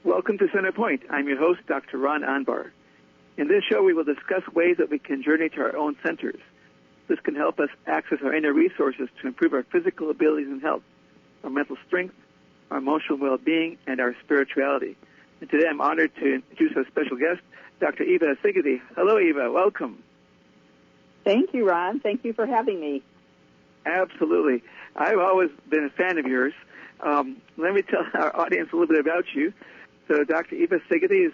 Welcome to Center Point. I'm your host, Dr. Ron Anbar. In this show, we will discuss ways that we can journey to our own centers. This can help us access our inner resources to improve our physical abilities and health, our mental strength, our emotional well-being, and our spirituality. And today I'm honored to introduce our special guest, Dr. Eva Sigeti. Hello, Eva. Welcome. Thank you, Ron. Thank you for having me. Absolutely. I've always been a fan of yours. Let me tell our audience a little bit about you. So Dr. Eva Sigeti is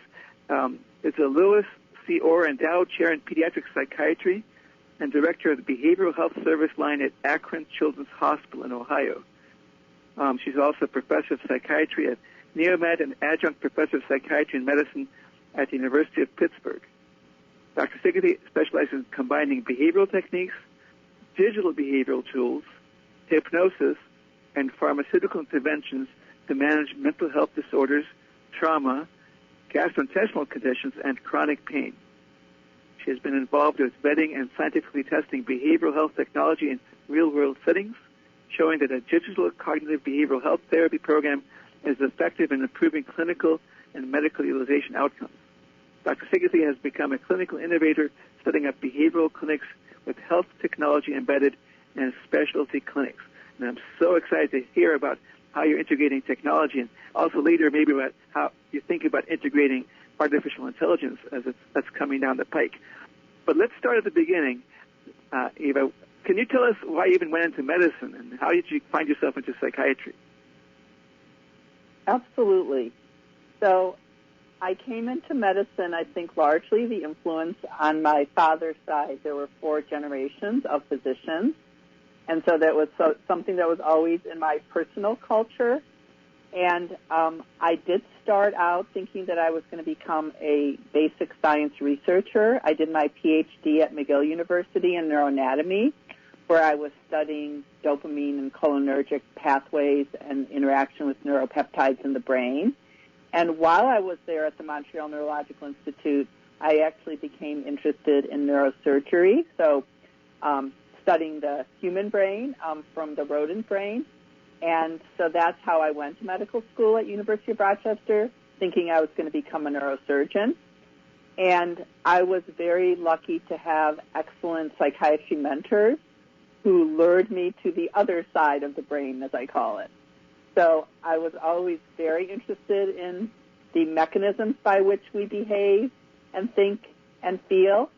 a Lewis C. Orr Endowed Chair in Pediatric Psychiatry and Director of the Behavioral Health Service Line at Akron Children's Hospital in Ohio. She's also a Professor of Psychiatry at Neomed and Adjunct Professor of Psychiatry and Medicine at the University of Pittsburgh. Dr. Sigeti specializes in combining behavioral techniques, digital behavioral tools, hypnosis, and pharmaceutical interventions to manage mental health disorders, trauma, gastrointestinal conditions, and chronic pain. She has been involved with vetting and scientifically testing behavioral health technology in real-world settings, showing that a digital cognitive behavioral health therapy program is effective in improving clinical and medical utilization outcomes. Dr. Sigeti has become a clinical innovator, setting up behavioral clinics with health technology embedded in specialty clinics. And I'm so excited to hear about how you're integrating technology, and also later maybe about how you think about integrating artificial intelligence as that's coming down the pike. But let's start at the beginning. Eva, can you tell us why you even went into medicine, and how did you find yourself into psychiatry? Absolutely. So I came into medicine, I think, largely the influence on my father's side. There were 4 generations of physicians, and so that was something that was always in my personal culture. And I did start out thinking that I was going to become a basic science researcher. I did my PhD at McGill University in neuroanatomy, where I was studying dopamine and cholinergic pathways and interaction with neuropeptides in the brain. And while I was there at the Montreal Neurological Institute, I actually became interested in neurosurgery, so studying the human brain from the rodent brain. And so that's how I went to medical school at University of Rochester, thinking I was going to become a neurosurgeon. And I was very lucky to have excellent psychiatry mentors who lured me to the other side of the brain, as I call it. So I was always very interested in the mechanisms by which we behave and think and feel.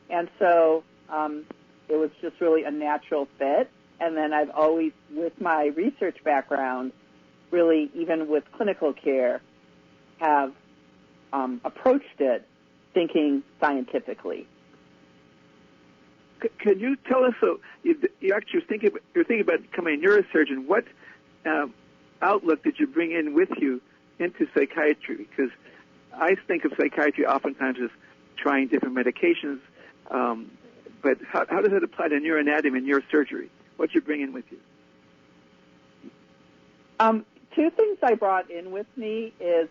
And so it was just really a natural fit. And then I've always, with my research background, really, even with clinical care, have approached it thinking scientifically. Could you tell us, so you actually you're thinking about becoming a neurosurgeon. What outlook did you bring in with you into psychiatry? Because I think of psychiatry oftentimes as trying different medications, but how does it apply to neuroanatomy and neurosurgery? What you bring in with you? 2 things I brought in with me is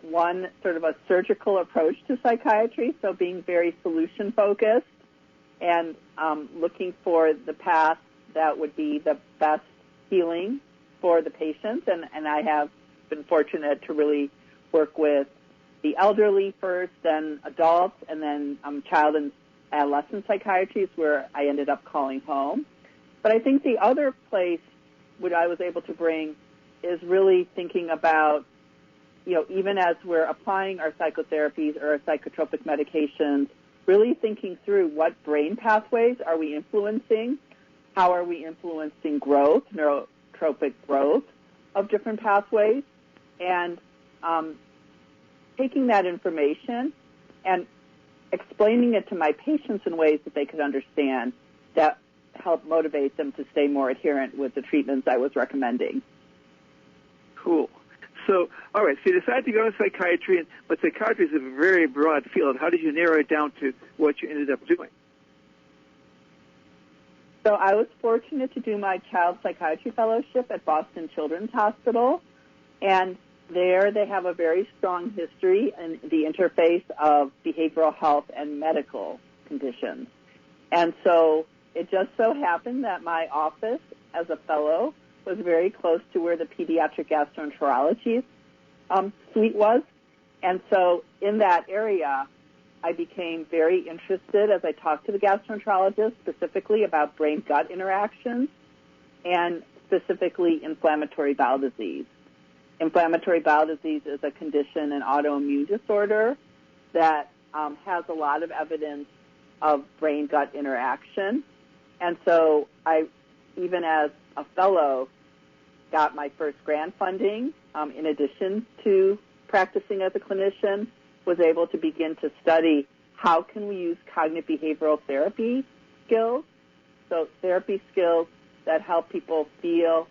one, sort of a surgical approach to psychiatry, so being very solution-focused and looking for the path that would be the best healing for the patients. And I have been fortunate to really work with the elderly first, then adults, and then child and adolescent psychiatry is where I ended up calling home. But I think the other place what I was able to bring is really thinking about, even as we're applying our psychotherapies or our psychotropic medications, really thinking through what brain pathways are we influencing, how are we influencing growth, neurotropic growth of different pathways, and taking that information and explaining it to my patients in ways that they could understand that help motivate them to stay more adherent with the treatments I was recommending. Cool. So, all right, so you decided to go to psychiatry, but psychiatry is a very broad field. How did you narrow it down to what you ended up doing? So I was fortunate to do my child psychiatry fellowship at Boston Children's Hospital, and there they have a very strong history in the interface of behavioral health and medical conditions. And so it just so happened that my office as a fellow was very close to where the pediatric gastroenterologists suite was. And so in that area, I became very interested as I talked to the gastroenterologist specifically about brain-gut interactions and specifically inflammatory bowel disease. Inflammatory bowel disease is a condition, an autoimmune disorder that has a lot of evidence of brain-gut interaction. And so I, even as a fellow, got my first grant funding in addition to practicing as a clinician, was able to begin to study how can we use cognitive behavioral therapy skills, so therapy skills that help people feel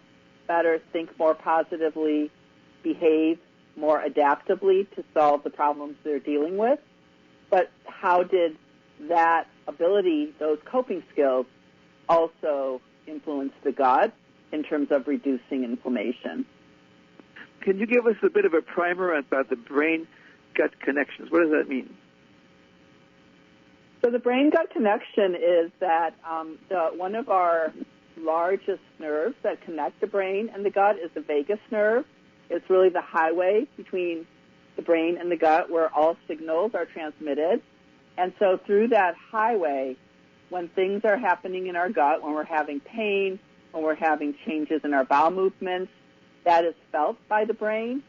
better, think more positively, behave more adaptively to solve the problems they're dealing with. But how did that ability, those coping skills, also influence the gut in terms of reducing inflammation? Can you give us a bit of a primer about the brain-gut connections? What does that mean? So the brain-gut connection is that one of our largest nerves that connect the brain and the gut is the vagus nerve. It's really the highway between the brain and the gut where all signals are transmitted. And so through that highway, when things are happening in our gut, when we're having pain, when we're having changes in our bowel movements, that is felt by the brain,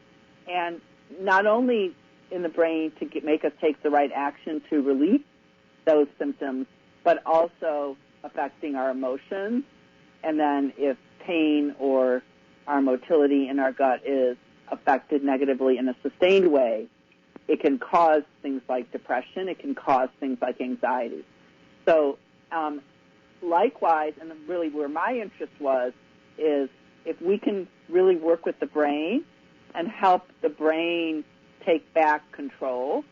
and not only in the brain to make us take the right action to relieve those symptoms, but also affecting our emotions. And then if pain or our motility in our gut is affected negatively in a sustained way, it can cause things like depression. It can cause things like anxiety. So likewise, and really where my interest was, is if we can really work with the brain and help the brain take back control,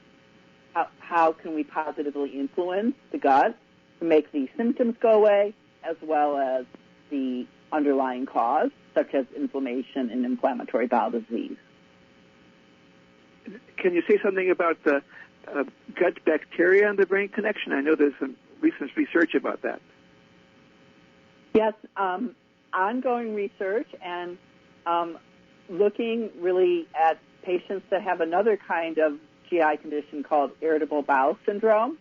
how can we positively influence the gut to make these symptoms go away, as well as the underlying cause, such as inflammation and inflammatory bowel disease? Can you say something about the gut bacteria and the brain connection? I know there's some recent research about that. Yes, ongoing research and looking really at patients that have another kind of GI condition called irritable bowel syndrome,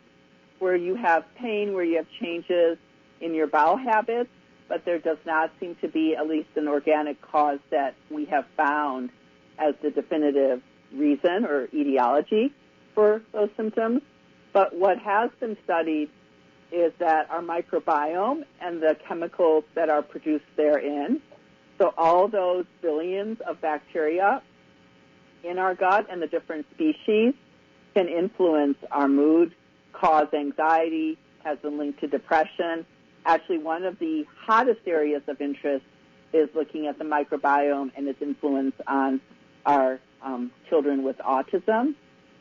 where you have pain, where you have changes in your bowel habits, but there does not seem to be at least an organic cause that we have found as the definitive reason or etiology for those symptoms. But what has been studied is that our microbiome and the chemicals that are produced therein, so all those billions of bacteria in our gut and the different species can influence our mood, cause anxiety, has been linked to depression. Actually, one of the hottest areas of interest is looking at the microbiome and its influence on our children with autism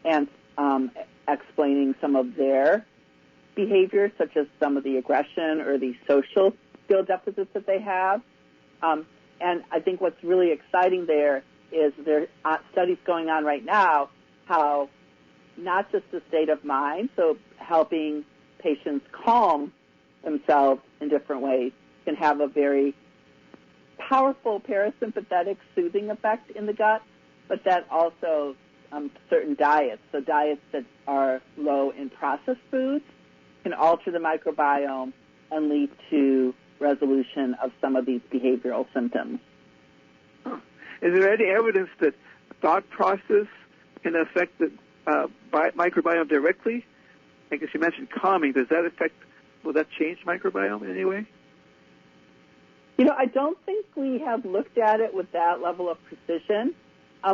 and explaining some of their behaviors, such as some of the aggression or the social skill deficits that they have. And I think what's really exciting there is there are studies going on right now how not just the state of mind, so helping patients calm themselves in different ways can have a very powerful parasympathetic soothing effect in the gut, but that also certain diets, so diets that are low in processed foods, can alter the microbiome and lead to resolution of some of these behavioral symptoms. Is there any evidence that thought process can affect the microbiome directly? I guess you mentioned calming. Does that affect, will that change microbiome in any way? You know, I don't think we have looked at it with that level of precision.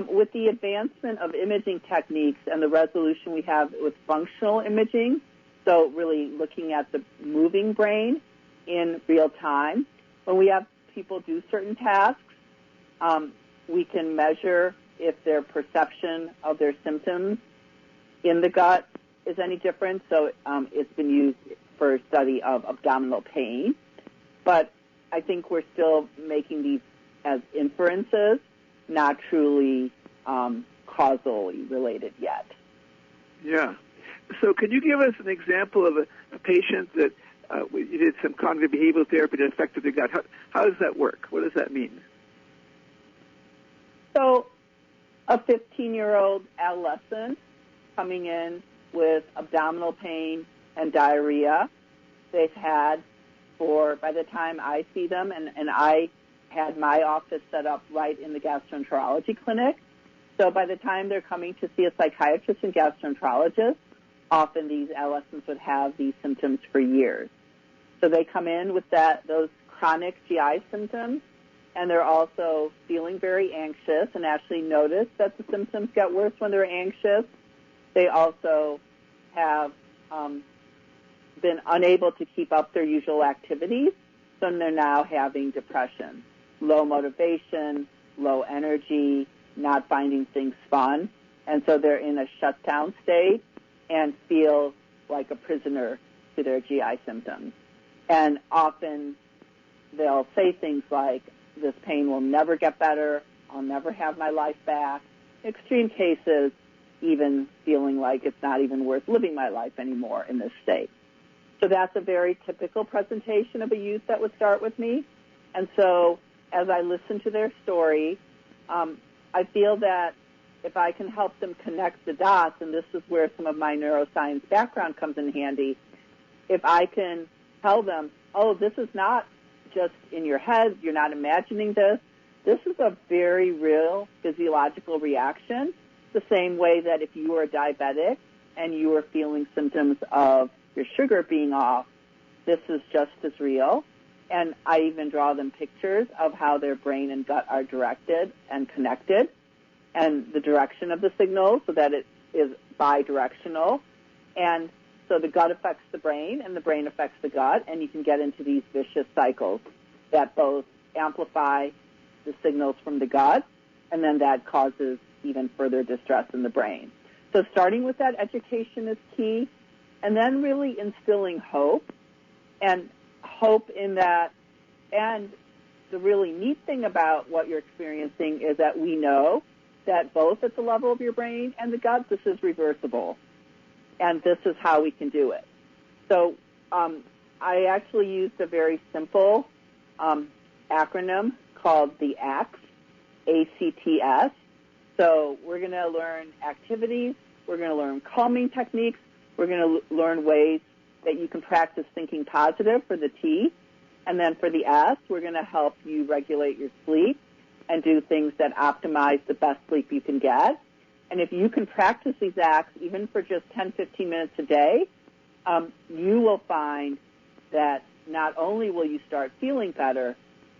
With the advancement of imaging techniques and the resolution we have with functional imaging, so really looking at the moving brain in real time, when we have people do certain tasks, we can measure if their perception of their symptoms in the gut is any different. So it's been used for study of abdominal pain. But I think we're still making these as inferences, not truly causally related yet. Yeah. So can you give us an example of a patient that you did some cognitive behavioral therapy that affected the gut? How does that work? What does that mean? So a 15-year-old adolescent coming in with abdominal pain and diarrhea. They've had by the time I see them, and I had my office set up right in the gastroenterology clinic. So by the time they're coming to see a psychiatrist and gastroenterologist, often these adolescents would have these symptoms for years. So they come in with those chronic GI symptoms, and they're also feeling very anxious and actually notice that the symptoms get worse when they're anxious. They also have been unable to keep up their usual activities, so they're now having depression, low motivation, low energy, not finding things fun, and so they're in a shutdown state and feel like a prisoner to their GI symptoms. And often they'll say things like, this pain will never get better, I'll never have my life back. Extreme cases, even feeling like it's not even worth living my life anymore in this state. So that's a very typical presentation of a youth that would start with me. And so as I listen to their story, I feel that if I can help them connect the dots, and this is where some of my neuroscience background comes in handy, if I can tell them, oh, this is not just in your head, you're not imagining this. This is a very real physiological reaction, the same way that if you were a diabetic and you were feeling symptoms of your sugar being off, this is just as real. And I even draw them pictures of how their brain and gut are directed and connected, and the direction of the signal so that it is bidirectional. And so the gut affects the brain, and the brain affects the gut, and you can get into these vicious cycles that both amplify the signals from the gut, and then that causes even further distress in the brain. So starting with that education is key, and then really instilling hope, and hope in that. And the really neat thing about what you're experiencing is that we know that both at the level of your brain and the gut, this is reversible, and this is how we can do it. So I actually used a very simple acronym called the ACTS, A-C-T-S. So we're going to learn activities, we're going to learn calming techniques, we're going to learn ways that you can practice thinking positive for the T, and then for the S, we're going to help you regulate your sleep and do things that optimize the best sleep you can get. And if you can practice these acts even for just 10, 15 minutes a day, you will find that not only will you start feeling better,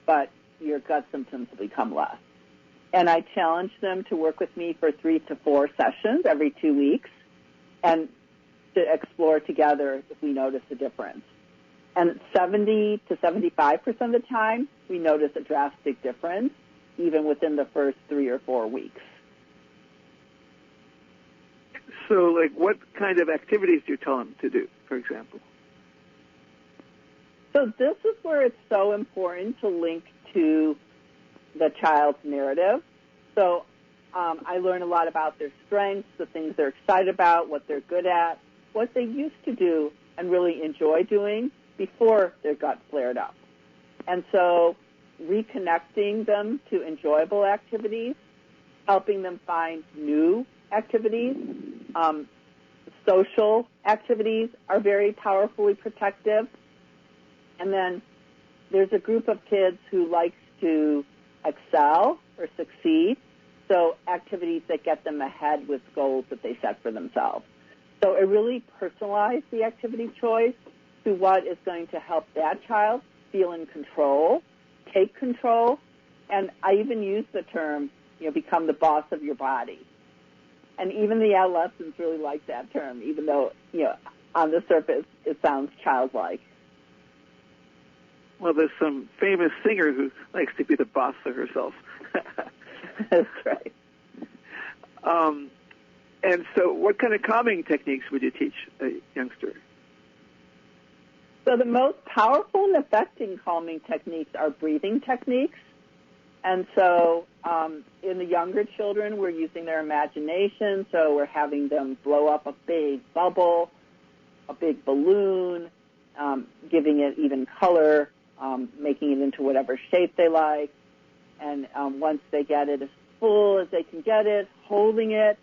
but your gut symptoms will become less. And I challenge them to work with me for 3 to 4 sessions every 2 weeks and to explore together if we notice a difference. And 70 to 75% of the time, we notice a drastic difference, even within the first 3 or 4 weeks. So, like, what kind of activities do you tell them to do, for example? So this is where it's so important to link to the child's narrative. So I learn a lot about their strengths, the things they're excited about, what they're good at, what they used to do and really enjoy doing before their gut flared up. And so reconnecting them to enjoyable activities, helping them find new activities, social activities are very powerfully protective. And then there's a group of kids who likes to excel or succeed, so activities that get them ahead with goals that they set for themselves. So it really personalized the activity choice to what is going to help that child feel in control, take control, and I even use the term, become the boss of your body. And even the adolescents really like that term, even though, on the surface it sounds childlike. Well, there's some famous singer who likes to be the boss of herself. That's right. And so what kind of calming techniques would you teach a youngster? So the most powerful and effective calming techniques are breathing techniques. And so in the younger children, we're using their imagination. So we're having them blow up a big bubble, a big balloon, giving it even color, making it into whatever shape they like. And once they get it as full as they can get it, holding it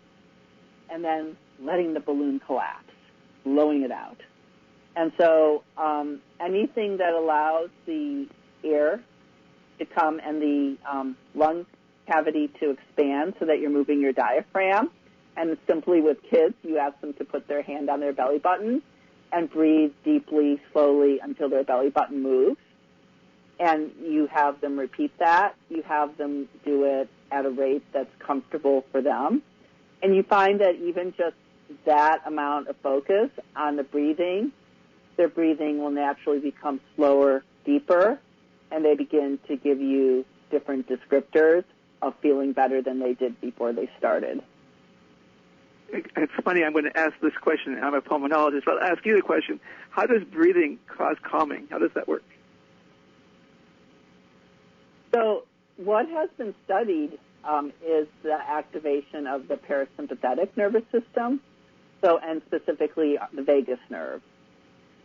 and then letting the balloon collapse, blowing it out. And so anything that allows the air to come and the lung cavity to expand so that you're moving your diaphragm. And simply with kids, you ask them to put their hand on their belly button and breathe deeply, slowly until their belly button moves. And you have them repeat that. You have them do it at a rate that's comfortable for them. And you find that even just that amount of focus on the breathing, their breathing will naturally become slower, deeper, and they begin to give you different descriptors of feeling better than they did before they started. It's funny, I'm going to ask this question. I'm a pulmonologist, but I'll ask you the question. How does breathing cause calming? How does that work? So what has been studied is the activation of the parasympathetic nervous system, and specifically the vagus nerve.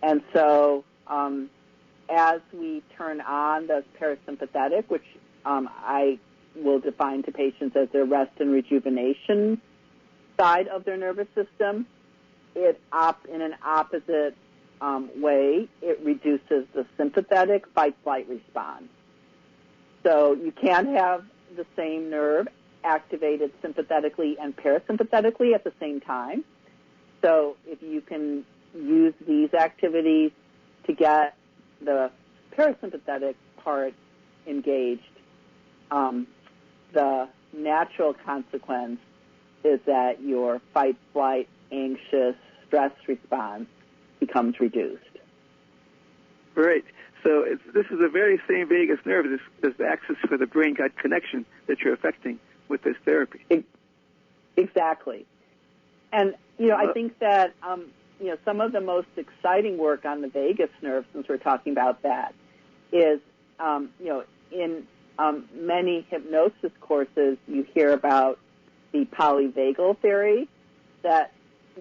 And so as we turn on the parasympathetic, which I will define to patients as their rest and rejuvenation side of their nervous system, in an opposite way, it reduces the sympathetic fight-flight response. So you can't have the same nerve activated sympathetically and parasympathetically at the same time. So if you can use these activities to get the parasympathetic part engaged, the natural consequence is that your fight, flight, anxious, stress response becomes reduced. Right. So this is the very same vagus nerve as the axis for the brain-gut connection that you're affecting with this therapy. Exactly. And, I think that, some of the most exciting work on the vagus nerve, since we're talking about that, is, in many hypnosis courses, you hear about the polyvagal theory, that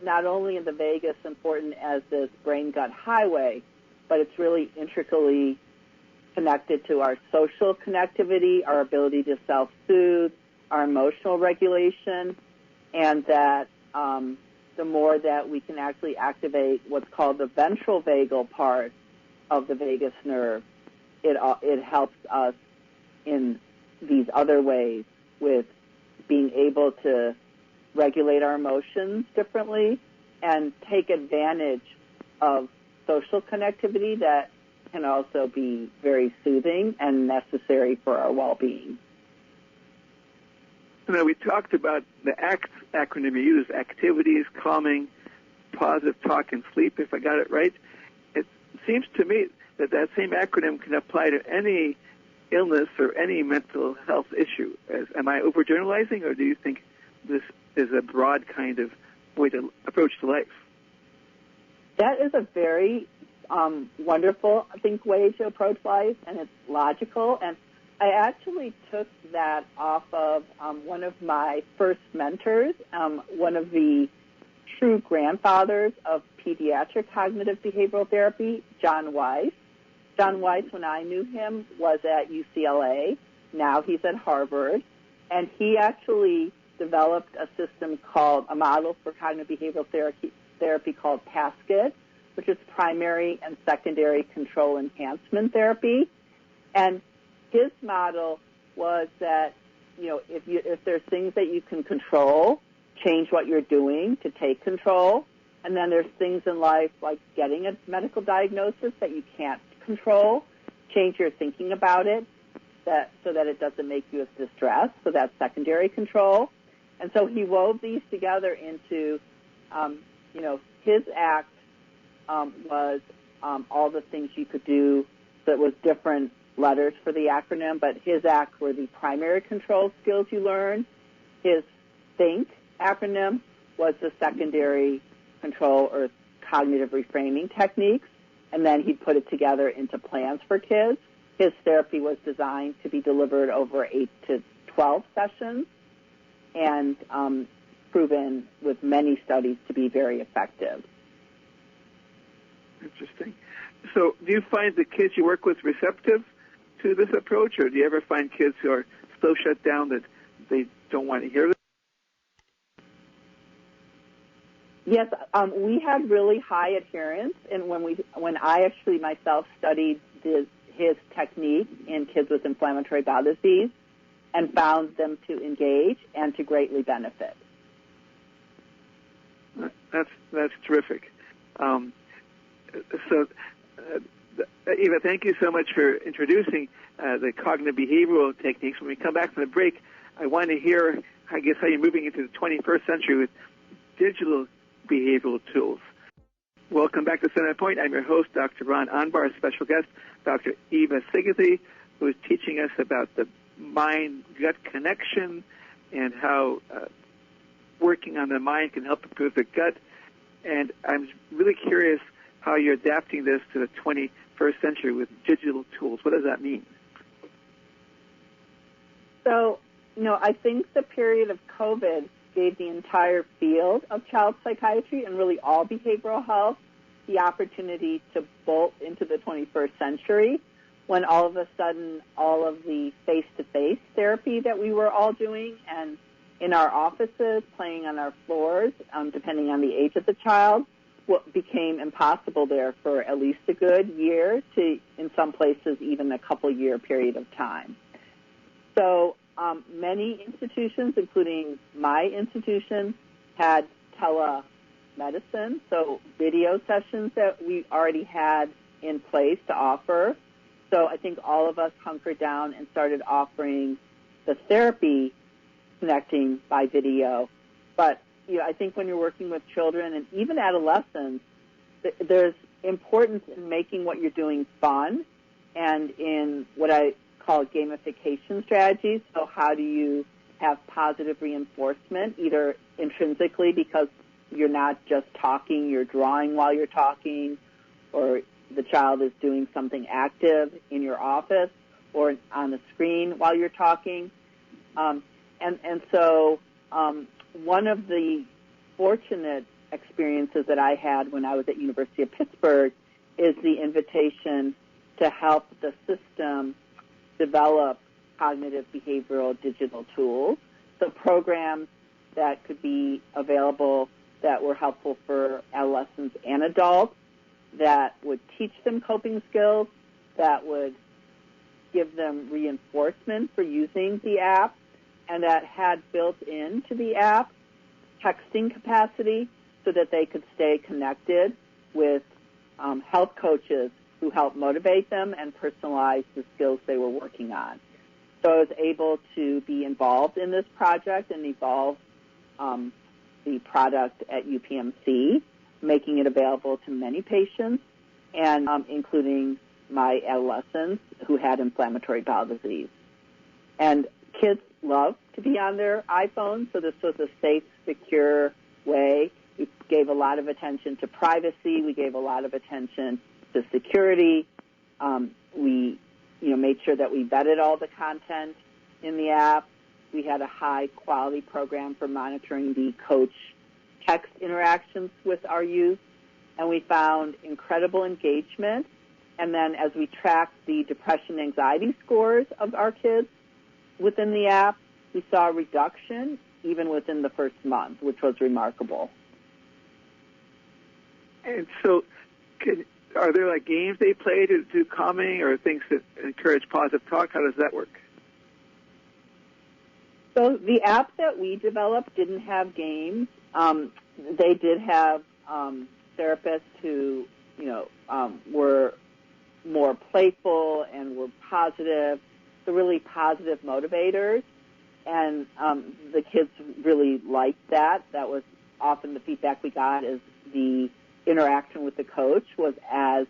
not only is the vagus important as this brain-gut highway, but it's really intricately connected to our social connectivity, our ability to self-soothe, our emotional regulation, and that the more that we can actually activate what's called the ventral vagal part of the vagus nerve, it helps us in these other ways with being able to regulate our emotions differently and take advantage of social connectivity that can also be very soothing and necessary for our well-being. Now, we talked about the ACT acronym you use, activities, calming, positive talk, and sleep, if I got it right. It seems to me that same acronym can apply to any illness or any mental health issue. Am I overgeneralizing, or do you think this is a broad kind of way to approach to life? That is a very wonderful, I think, way to approach life, and it's logical. And I actually took that off of one of my first mentors, one of the true grandfathers of pediatric cognitive behavioral therapy, John Weiss. John Weiss, when I knew him, was at UCLA. Now he's at Harvard. And he actually developed a model for cognitive behavioral therapy called PASCIT, which is primary and secondary control enhancement therapy. And his model was that, if there's things that you can control, change what you're doing to take control. And then there's things in life like getting a medical diagnosis that you can't control, change your thinking about it so that it doesn't make you as distressed. So that's secondary control. And so he wove these together into, his ACT was all the things you could do that was different letters for the acronym, but his ACT were the primary control skills you learn. His THINK acronym was the secondary control or cognitive reframing techniques, and then he'd put it together into plans for kids. His therapy was designed to be delivered over 8 to 12 sessions and proven with many studies to be very effective. Interesting. So do you find the kids you work with receptive to this approach, or do you ever find kids who are so shut down that they don't want to hear this? Yes, we had really high adherence, and when I actually myself studied his technique in kids with inflammatory bowel disease, and found them to engage and to greatly benefit. That's terrific. Eva, thank you so much for introducing the cognitive behavioral techniques. When we come back from the break, I want to hear, I guess, how you're moving into the 21st century with digital behavioral tools. Welcome back to Center Point. I'm your host, Dr. Ron Anbar, special guest, Dr. Eva Sigeti, who is teaching us about the mind-gut connection and how working on the mind can help improve the gut. And I'm really curious how you're adapting this to the 21st century with digital tools. What does that mean? So, I think the period of COVID gave the entire field of child psychiatry and really all behavioral health the opportunity to bolt into the 21st century when all of a sudden all of the face-to-face therapy that we were all doing and in our offices, playing on our floors, depending on the age of the child, what became impossible there for at least a good year to, in some places, even a couple-year period of time. So many institutions, including my institution, had telemedicine, so video sessions that we already had in place to offer. So I think all of us hunkered down and started offering the therapy connecting by video. But I think when you're working with children and even adolescents, there's importance in making what you're doing fun and in what I call gamification strategies. So how do you have positive reinforcement, either intrinsically because you're not just talking, you're drawing while you're talking, or the child is doing something active in your office or on the screen while you're talking. So one of the fortunate experiences that I had when I was at University of Pittsburgh is the invitation to help the system develop cognitive behavioral digital tools, so programs that could be available that were helpful for adolescents and adults, that would teach them coping skills, that would give them reinforcement for using the app, and that had built into the app texting capacity so that they could stay connected with health coaches who helped motivate them and personalize the skills they were working on. So I was able to be involved in this project and evolve the product at UPMC, making it available to many patients, and including my adolescents who had inflammatory bowel disease. And kids love to be on their iPhones, so this was a safe, secure way. We gave a lot of attention to privacy. We gave a lot of attention to security. We made sure that we vetted all the content in the app. We had a high-quality program for monitoring the coach text interactions with our youth, and we found incredible engagement. And then as we tracked the depression anxiety scores of our kids within the app, we saw a reduction even within the first month, which was remarkable. And so are there like games they play to do calming or things that encourage positive talk? How does that work? So the app that we developed didn't have games. They did have therapists who, were more playful and were positive, so really positive motivators. And the kids really liked that. That was often the feedback we got, is the interaction with the coach was as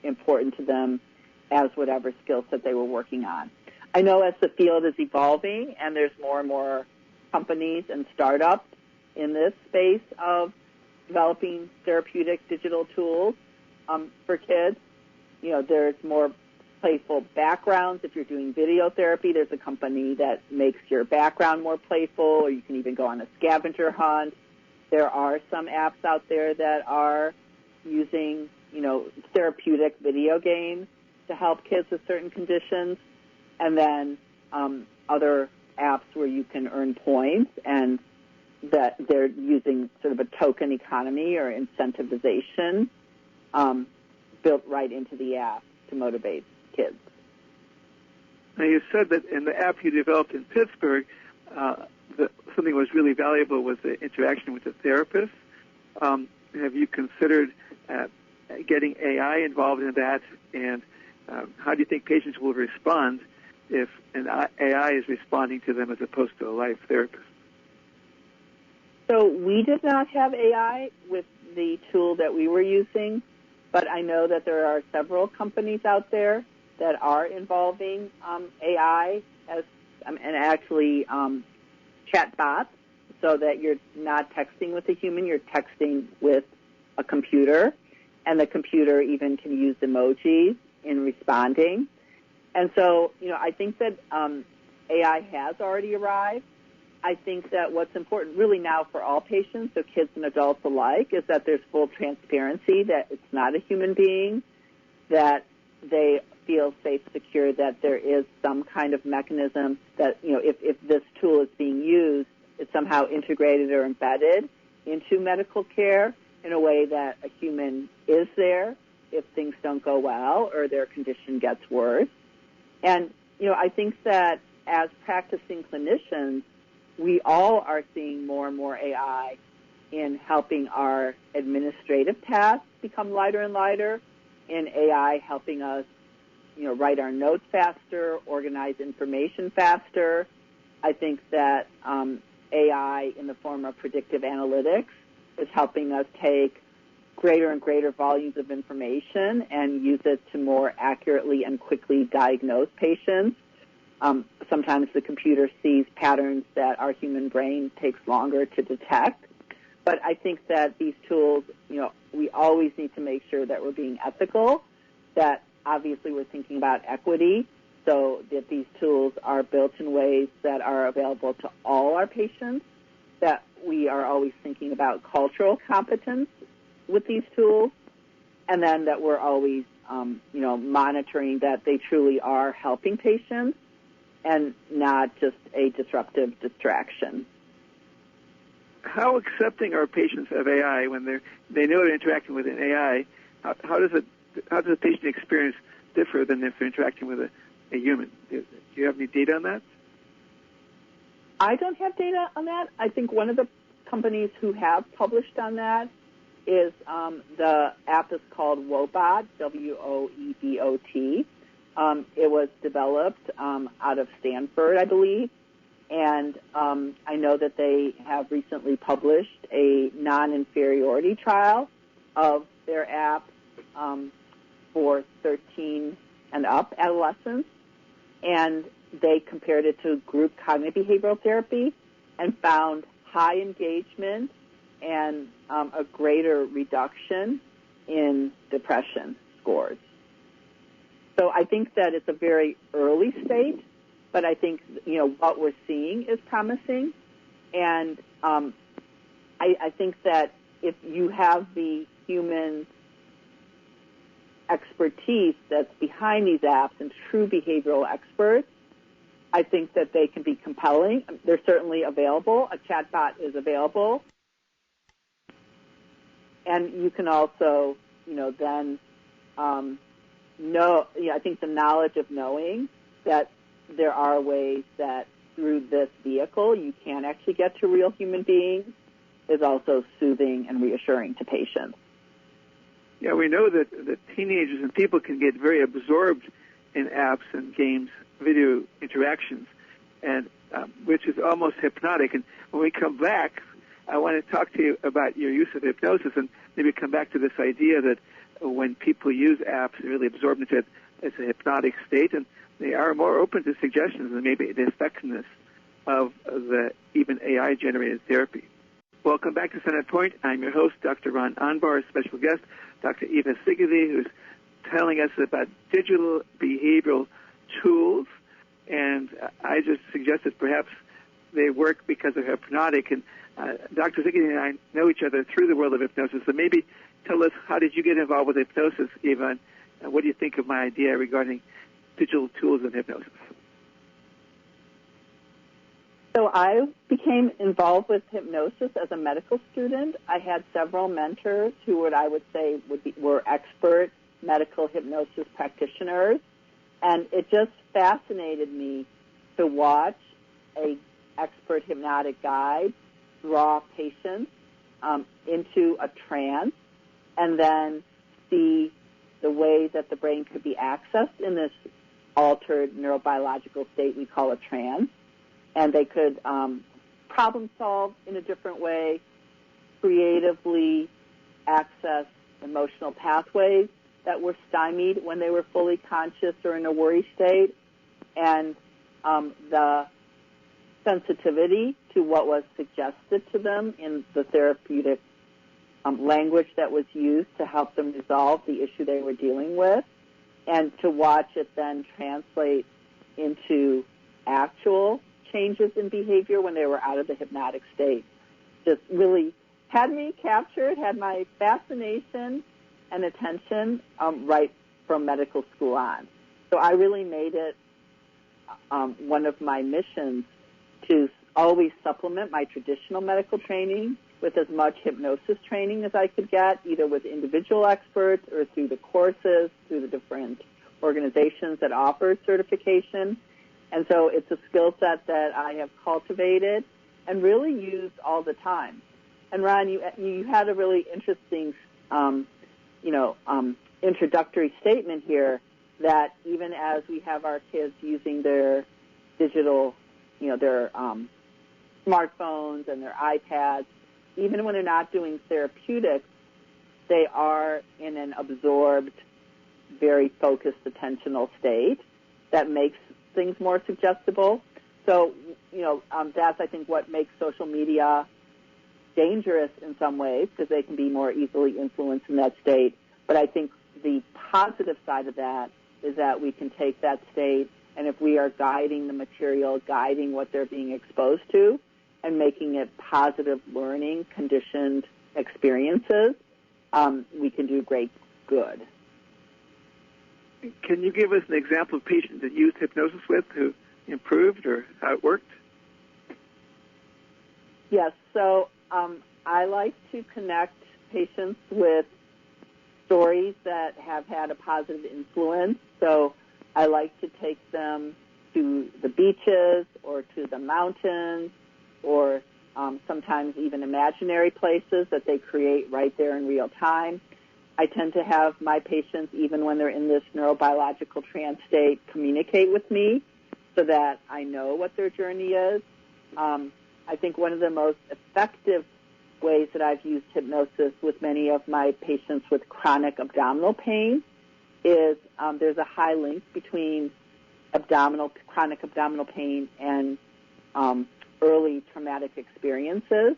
important to them as whatever skill set they were working on. I know as the field is evolving and there's more and more companies and startups in this space of developing therapeutic digital tools for kids, there's more playful backgrounds. If you're doing video therapy, there's a company that makes your background more playful, or you can even go on a scavenger hunt. There are some apps out there that are using, therapeutic video games to help kids with certain conditions, and then other apps where you can earn points and that they're using sort of a token economy or incentivization built right into the app to motivate kids. Now, you said that in the app you developed in Pittsburgh, something was really valuable was the interaction with the therapist. Have you considered getting AI involved in that? And how do you think patients will respond if an AI is responding to them as opposed to a live therapist? So we did not have AI with the tool that we were using, but I know that there are several companies out there that are involving AI and actually chatbots, so that you're not texting with a human, you're texting with a computer, and the computer even can use emojis in responding. And so, I think that AI has already arrived. I think that what's important really now for all patients, so kids and adults alike, is that there's full transparency, that it's not a human being, that they feel safe, secure, that there is some kind of mechanism that, if this tool is being used, it's somehow integrated or embedded into medical care in a way that a human is there if things don't go well or their condition gets worse. And, I think that as practicing clinicians, we all are seeing more and more AI in helping our administrative tasks become lighter and lighter, in AI helping us, write our notes faster, organize information faster. I think that AI in the form of predictive analytics is helping us take greater and greater volumes of information and use it to more accurately and quickly diagnose patients. Sometimes the computer sees patterns that our human brain takes longer to detect. But I think that these tools, we always need to make sure that we're being ethical, that obviously we're thinking about equity, so that these tools are built in ways that are available to all our patients, that we are always thinking about cultural competence with these tools, and then that we're always, monitoring that they truly are helping patients and not just a disruptive distraction. How accepting are patients of AI when they know they're interacting with an AI? How does the patient experience differ than if they're interacting with a human? Do you have any data on that? I don't have data on that. I think one of the companies who have published on that is the app is called Woebot, W-O-E-B-O-T. It was developed out of Stanford, I believe, and I know that they have recently published a non-inferiority trial of their app for 13 and up adolescents, and they compared it to group cognitive behavioral therapy and found high engagement and a greater reduction in depression scores. So I think that it's a very early stage, but I think, what we're seeing is promising. And I think that if you have the human expertise that's behind these apps and true behavioral experts, I think that they can be compelling. They're certainly available. A chatbot is available. And you can also, then I think the knowledge of knowing that there are ways that through this vehicle you can actually get to real human beings is also soothing and reassuring to patients. Yeah, we know that teenagers and people can get very absorbed in apps and games, video interactions, and which is almost hypnotic. And when we come back, I want to talk to you about your use of hypnosis and maybe come back to this idea that when people use apps, they really absorb into it as a hypnotic state, and they are more open to suggestions and maybe the effectiveness of the even AI-generated therapy. Welcome back to Center Point. I'm your host, Dr. Ron Anbar, special guest, Dr. Eva Sigeti, who's telling us about digital behavioral tools, and I just suggested perhaps they work because they're hypnotic. And Dr. Sigeti and I know each other through the world of hypnosis, so maybe tell us, how did you get involved with hypnosis, Eva, and what do you think of my idea regarding digital tools and hypnosis? So I became involved with hypnosis as a medical student. I had several mentors who were expert medical hypnosis practitioners, and it just fascinated me to watch a expert hypnotic guide draw patients into a trance and then see the way that the brain could be accessed in this altered neurobiological state we call a trance. And they could problem solve in a different way, creatively access emotional pathways that were stymied when they were fully conscious or in a worry state, and the sensitivity to what was suggested to them in the therapeutic language that was used to help them resolve the issue they were dealing with, and to watch it then translate into actual changes in behavior when they were out of the hypnotic state. Just really had me captured, had my fascination and attention right from medical school on. So I really made it one of my missions to always supplement my traditional medical training with as much hypnosis training as I could get, either with individual experts or through the courses, through the different organizations that offer certification. And so it's a skill set that I have cultivated and really used all the time. And Ron, you had a really interesting, introductory statement here that even as we have our kids using their digital, their smartphones and their iPads, even when they're not doing therapeutics, they are in an absorbed, very focused attentional state that makes things more suggestible. So, that's, I think, what makes social media dangerous in some ways, because they can be more easily influenced in that state. But I think the positive side of that is that we can take that state, and if we are guiding the material, guiding what they're being exposed to, and making it positive learning, conditioned experiences, we can do great good. Can you give us an example of patients that used hypnosis with who improved or how it worked? Yes. So I like to connect patients with stories that have had a positive influence. So I like to take them to the beaches or to the mountains or sometimes even imaginary places that they create right there in real time. I tend to have my patients, even when they're in this neurobiological trance state, communicate with me so that I know what their journey is. I think one of the most effective ways that I've used hypnosis with many of my patients with chronic abdominal pain is there's a high link between chronic abdominal pain and early traumatic experiences.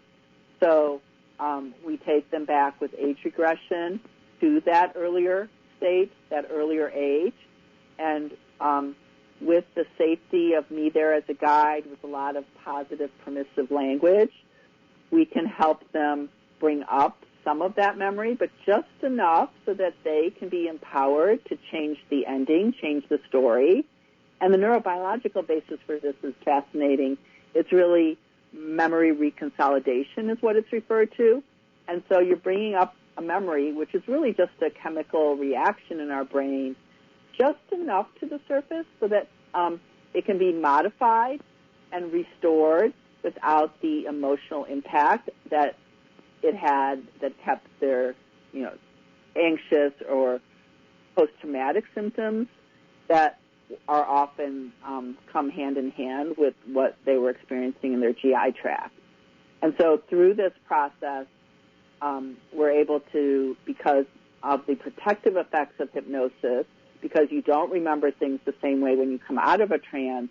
So we take them back with age regression to that earlier state, that earlier age, and with the safety of me there as a guide with a lot of positive, permissive language, we can help them bring up some of that memory, but just enough so that they can be empowered to change the ending, change the story. And the neurobiological basis for this is fascinating. It's really memory reconsolidation is what it's referred to. And so you're bringing up a memory, which is really just a chemical reaction in our brain, just enough to the surface so that it can be modified and restored without the emotional impact that it had that kept their, anxious or post-traumatic symptoms that are often come hand in hand with what they were experiencing in their GI tract. And so through this process, we're able to, because of the protective effects of hypnosis, because you don't remember things the same way when you come out of a trance,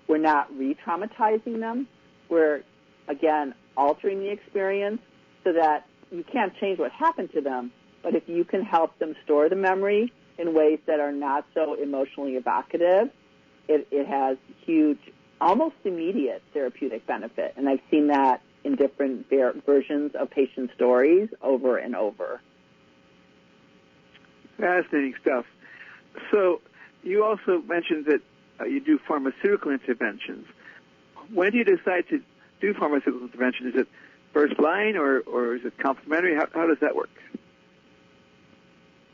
we're not re-traumatizing them. We're, again, altering the experience so that you can't change what happened to them, but if you can help them store the memory in ways that are not so emotionally evocative, it has huge, almost immediate therapeutic benefit. And I've seen that in different versions of patient stories over and over. Fascinating stuff. So you also mentioned that you do pharmaceutical interventions. when do you decide to do pharmaceutical intervention? Is it first line or is it complementary? How does that work?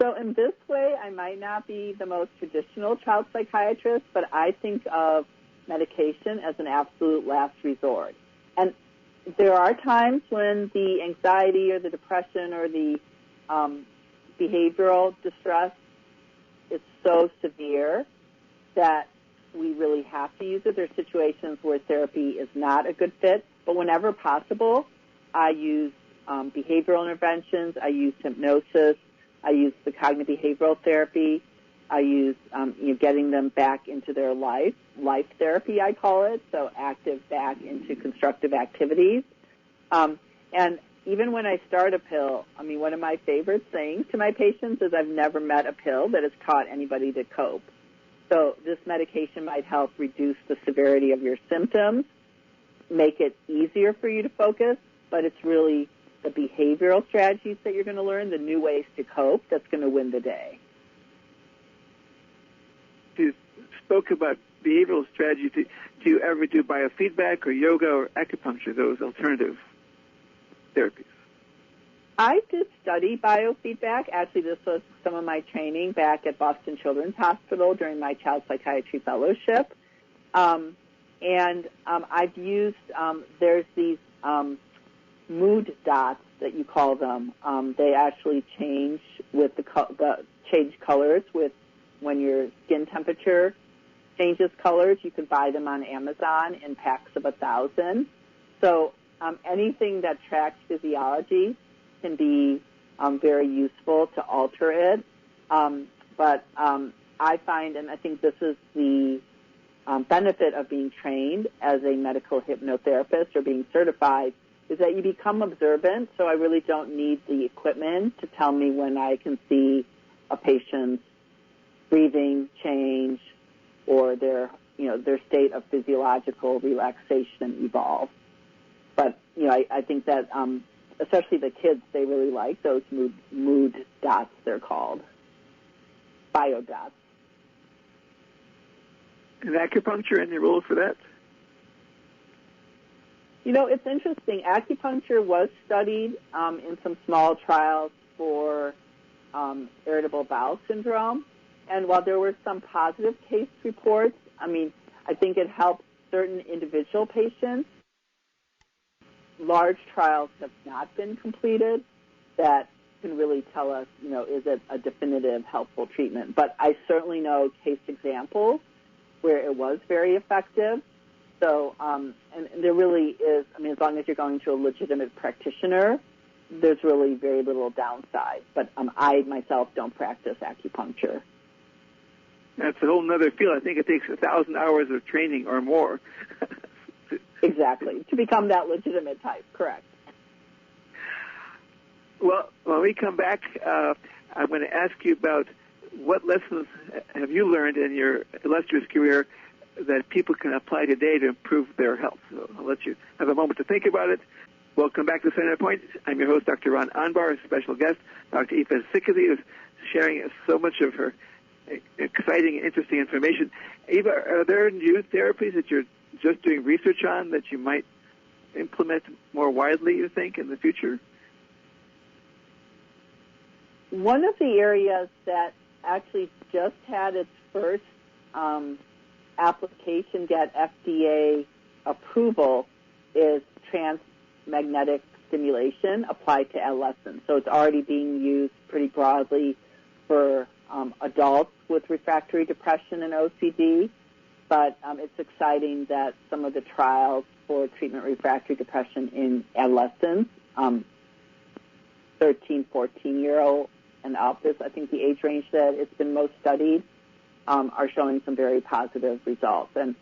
So in this way, I might not be the most traditional child psychiatrist, but I think of medication as an absolute last resort. And there are times when the anxiety or the depression or the behavioral distress is so severe that we really have to use it. There are situations where therapy is not a good fit, but whenever possible, I use behavioral interventions, I use hypnosis, I use the cognitive behavioral therapy, I use getting them back into their life therapy, I call it, so active back into constructive activities. And even when I start a pill, one of my favorite things to my patients is I've never met a pill that has taught anybody to cope. So this medication might help reduce the severity of your symptoms, make it easier for you to focus, but it's really the behavioral strategies that you're going to learn, the new ways to cope, that's going to win the day. You spoke about behavioral strategies. Do you ever do biofeedback or yoga or acupuncture, those alternative therapies? I did study biofeedback. Actually, this was some of my training back at Boston Children's Hospital during my child psychiatry fellowship. I've used, there's these mood dots that you call them. They actually change with change colors with when your skin temperature changes colors. You can buy them on Amazon in packs of 1,000. So anything that tracks physiology can be very useful to alter it. But I find, and I think this is the benefit of being trained as a medical hypnotherapist or being certified, is that you become observant. So I really don't need the equipment to tell me when I can see a patient's breathing change or their state of physiological relaxation evolve. But I think that especially the kids, they really like those mood dots, they're called, bio dots. And acupuncture, any role for that? It's interesting. Acupuncture was studied in some small trials for irritable bowel syndrome. And while there were some positive case reports, I think it helped certain individual patients. Large trials have not been completed that can really tell us, is it a definitive helpful treatment. But I certainly know case examples where it was very effective. So, and there really is, as long as you're going to a legitimate practitioner, there's really very little downside. But I myself don't practice acupuncture. That's a whole other field. I think it takes 1,000 hours of training or more. Exactly, to become that legitimate type, correct. Well, when we come back, I'm going to ask you about what lessons have you learned in your illustrious career that people can apply today to improve their health. So I'll let you have a moment to think about it. Welcome back to Center Point. I'm your host, Dr. Ron Anbar, a special guest, Dr. Aoife Sickety, who's sharing so much of her exciting and interesting information. Eva, are there new therapies that you're just doing research on that you might implement more widely, you think, in the future? One of the areas that actually just had its first application get FDA approval is transmagnetic stimulation applied to adolescents. So it's already being used pretty broadly for adults with refractory depression and OCD. But it's exciting that some of the trials for treatment refractory depression in adolescents, 13, 14-year-old and up is, I think, the age range that it's been most studied, are showing some very positive results. And,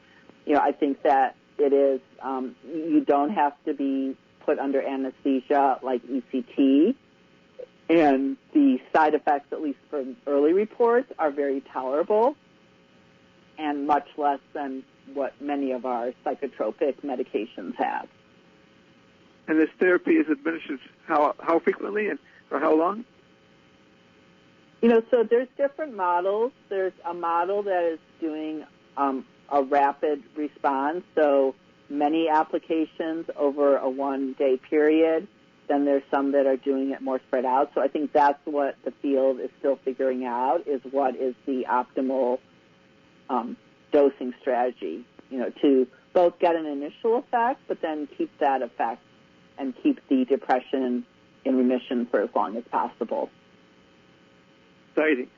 I think that it is, you don't have to be put under anesthesia like ECT. And the side effects, at least from early reports, are very tolerable and much less than what many of our psychotropic medications have. And this therapy is administered how frequently and for how long? So there's different models. There's a model that is doing a rapid response. So many applications over a one-day period. Then there's some that are doing it more spread out. So I think that's what the field is still figuring out, is what is the optimal dosing strategy, to both get an initial effect, but then keep that effect and keep the depression in remission for as long as possible. Exciting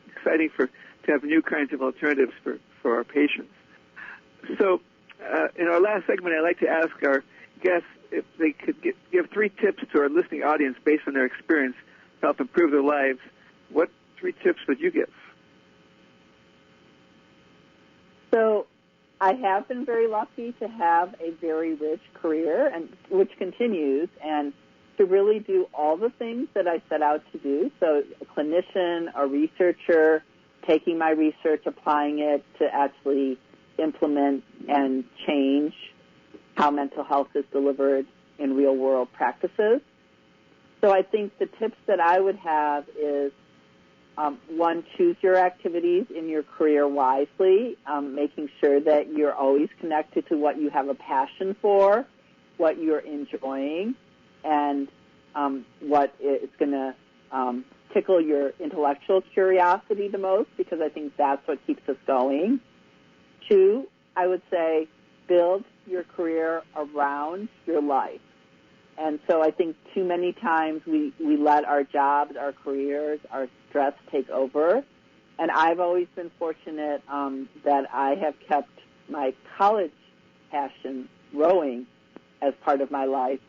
to have new kinds of alternatives for our patients. So in our last segment, I'd like to ask our guests if they could give 3 tips to our listening audience based on their experience to help improve their lives. What 3 tips would you give? So I have been very lucky to have a very rich career, and which continues, and to really do all the things that I set out to do. So a clinician, a researcher, taking my research, applying it to actually implement and change how mental health is delivered in real-world practices. So I think the tips that I would have is, 1, choose your activities in your career wisely, making sure that you're always connected to what you have a passion for, what you're enjoying, and what is going to tickle your intellectual curiosity the most, because I think that's what keeps us going. 2, I would say build your career around your life. And so I think too many times we let our jobs, our careers, our stress take over. And I've always been fortunate that I have kept my college passion rowing as part of my life.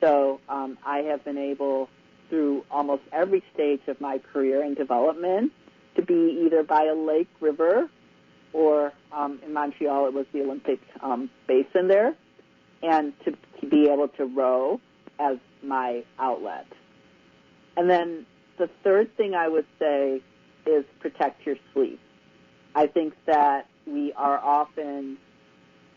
So I have been able, through almost every stage of my career and development, to be either by a lake, river, or in Montreal it was the Olympic basin there, and to be able to row as my outlet. And then the third thing I would say is protect your sleep. I think that we are often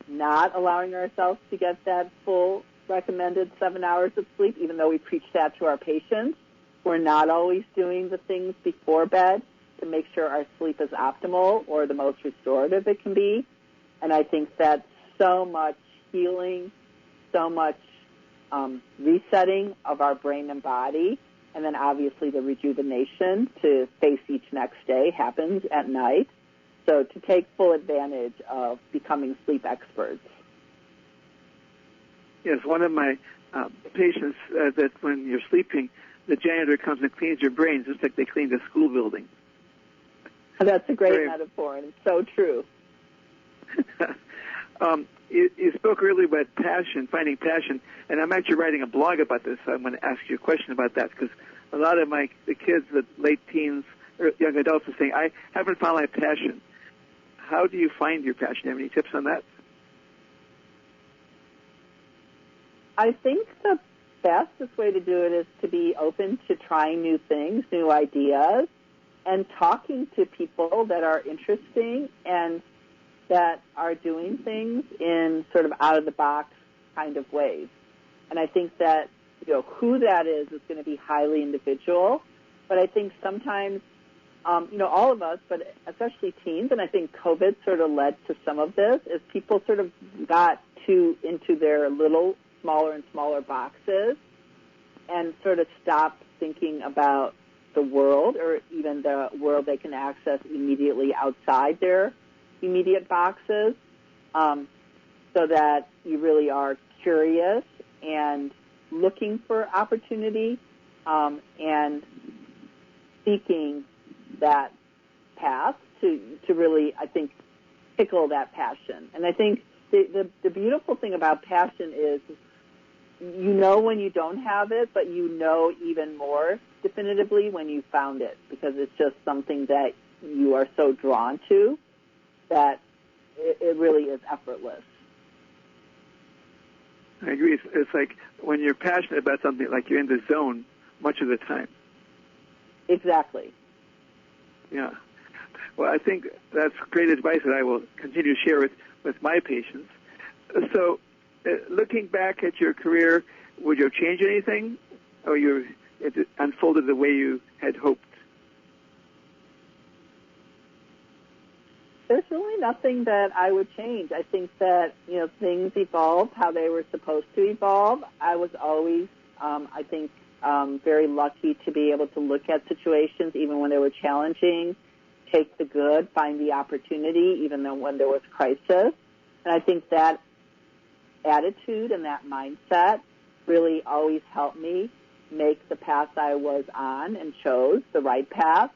not allowing ourselves to get that full recommended 7 hours of sleep, even though we preach that to our patients. We're not always doing the things before bed to make sure our sleep is optimal or the most restorative it can be. And I think that's so much healing, so much resetting of our brain and body, and then obviously the rejuvenation to face each next day happens at night. So to take full advantage of becoming sleep experts. Yes, one of my patients that when you're sleeping, the janitor comes and cleans your brain just like they clean the school building. That's a great metaphor, and it's so true. You spoke earlier about passion, finding passion, and I'm actually writing a blog about this. I'm going to ask you a question about that, because a lot of the kids, the late teens, or young adults, are saying, I haven't found my passion. How do you find your passion? Do you have any tips on that? I think the fastest way to do it is to be open to trying new things, new ideas, and talking to people that are interesting and that are doing things in sort of out-of-the-box kind of ways. And I think that, who that is going to be highly individual. But I think sometimes, all of us, but especially teens, and I think COVID sort of led to some of this, is people sort of got into their little smaller and smaller boxes and sort of stopped thinking about the world, or even the world they can access immediately outside their immediate boxes, so that you really are curious and looking for opportunity and seeking that path to really, I think, tickle that passion. And I think the beautiful thing about passion is when you don't have it, but even more definitively when you found it, because it's just something that you are so drawn to that it really is effortless. I agree. It's like when you're passionate about something, like you're in the zone much of the time. Exactly. Yeah. Well, I think that's great advice that I will continue to share with my patients. So, looking back at your career, would you change anything, or it unfolded the way you had hoped? There's really nothing that I would change. I think that, things evolved how they were supposed to evolve. I was always, very lucky to be able to look at situations, even when they were challenging, take the good, find the opportunity, even though when there was crisis. And I think that attitude and that mindset really always helped me make the path I was on and chose the right path.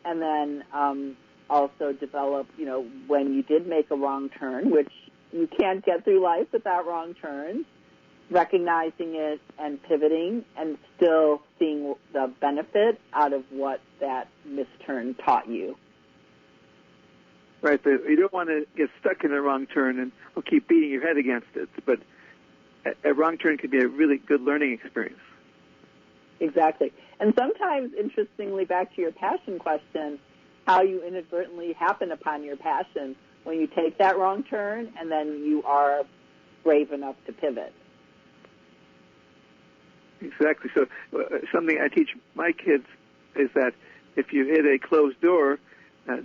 And then also develop, when you did make a wrong turn, which you can't get through life without wrong turns, recognizing it and pivoting and still seeing the benefit out of what that misturn taught you. Right, but you don't want to get stuck in a wrong turn and keep beating your head against it. But a wrong turn can be a really good learning experience. Exactly. And sometimes, interestingly, back to your passion question, how you inadvertently happen upon your passion when you take that wrong turn and then you are brave enough to pivot. Exactly. So something I teach my kids is that if you hit a closed door,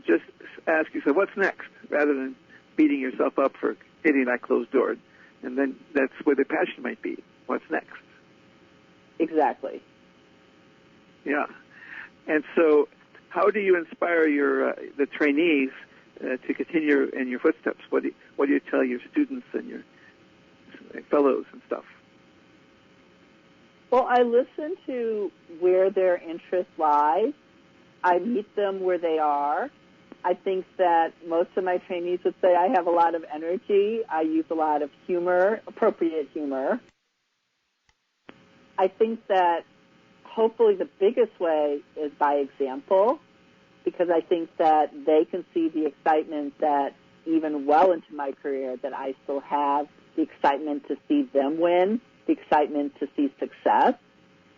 just ask yourself, what's next, rather than beating yourself up for hitting that closed door. And then that's where the passion might be. What's next? Exactly. Yeah. And so how do you inspire the trainees to continue in your footsteps? What do you tell your students and your fellows and stuff? Well, I listen to where their interest lies. I meet them where they are. I think that most of my trainees would say I have a lot of energy. I use a lot of humor, appropriate humor. I think that hopefully the biggest way is by example, because I think that they can see the excitement that even well into my career that I still have, the excitement to see them win, the excitement to see success,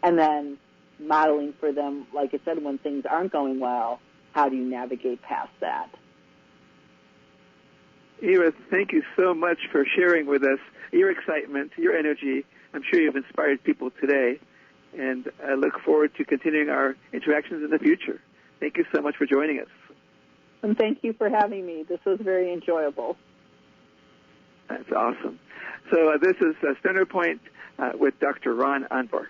and then modeling for them, like I said, when things aren't going well, how do you navigate past that? Eva, thank you so much for sharing with us your excitement, your energy. I'm sure you've inspired people today, and I look forward to continuing our interactions in the future. Thank you so much for joining us. And thank you for having me. This was very enjoyable. That's awesome. So this is Center Point with Dr. Ron Anvar.